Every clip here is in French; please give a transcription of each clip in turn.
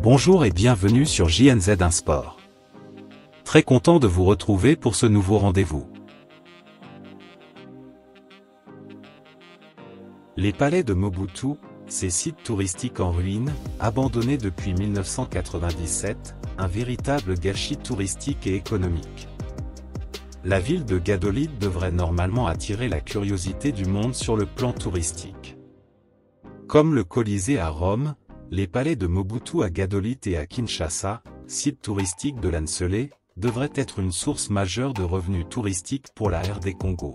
Bonjour et bienvenue sur JNZ1 Sport. Très content de vous retrouver pour ce nouveau rendez-vous. Les palais de Mobutu, ces sites touristiques en ruine, abandonnés depuis 1997, un véritable gâchis touristique et économique. La ville de Gadolite devrait normalement attirer la curiosité du monde sur le plan touristique. Comme le Colisée à Rome, les palais de Mobutu à Gadolite et à Kinshasa, sites touristiques de l'Ansele, devraient être une source majeure de revenus touristiques pour la RD Congo.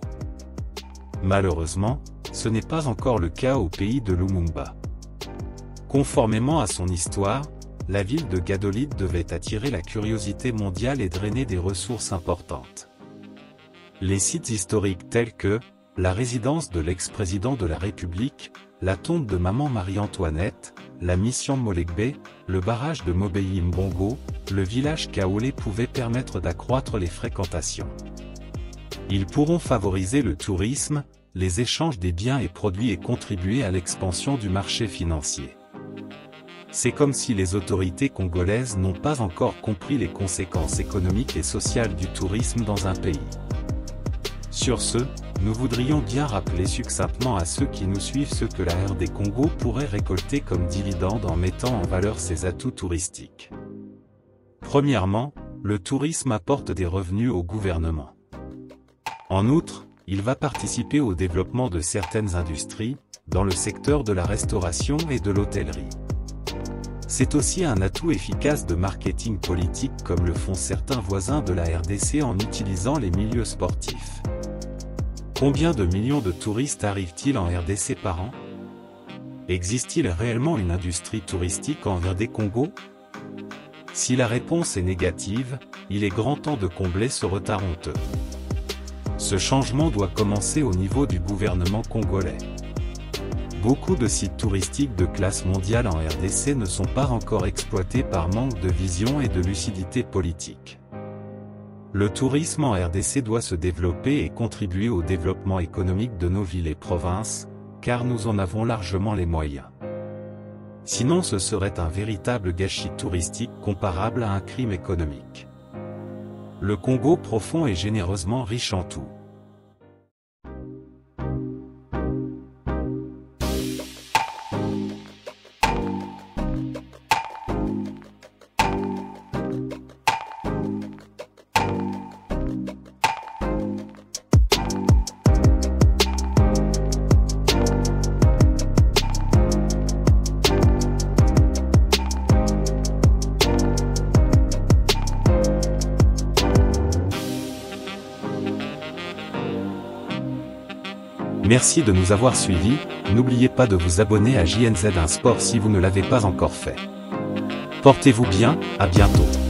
Malheureusement, ce n'est pas encore le cas au pays de Lumumba. Conformément à son histoire, la ville de Gadolite devait attirer la curiosité mondiale et drainer des ressources importantes. Les sites historiques tels que la résidence de l'ex-président de la République, la tombe de Maman Marie-Antoinette, la mission Molegbe, le barrage de Mobeyi Mbongo, le village Kaolé pouvaient permettre d'accroître les fréquentations. Ils pourront favoriser le tourisme, les échanges des biens et produits et contribuer à l'expansion du marché financier. C'est comme si les autorités congolaises n'ont pas encore compris les conséquences économiques et sociales du tourisme dans un pays. Sur ce, nous voudrions bien rappeler succinctement à ceux qui nous suivent ce que la RD Congo pourrait récolter comme dividende en mettant en valeur ses atouts touristiques. Premièrement, le tourisme apporte des revenus au gouvernement. En outre, il va participer au développement de certaines industries, dans le secteur de la restauration et de l'hôtellerie. C'est aussi un atout efficace de marketing politique comme le font certains voisins de la RDC en utilisant les milieux sportifs. Combien de millions de touristes arrivent-ils en RDC par an? Existe-t-il réellement une industrie touristique en RD Congo? Si la réponse est négative, il est grand temps de combler ce retard honteux. Ce changement doit commencer au niveau du gouvernement congolais. Beaucoup de sites touristiques de classe mondiale en RDC ne sont pas encore exploités par manque de vision et de lucidité politique. Le tourisme en RDC doit se développer et contribuer au développement économique de nos villes et provinces, car nous en avons largement les moyens. Sinon ce serait un véritable gâchis touristique comparable à un crime économique. Le Congo profond est généreusement riche en tout. Merci de nous avoir suivis, n'oubliez pas de vous abonner à JNZ1 Sport si vous ne l'avez pas encore fait. Portez-vous bien, à bientôt.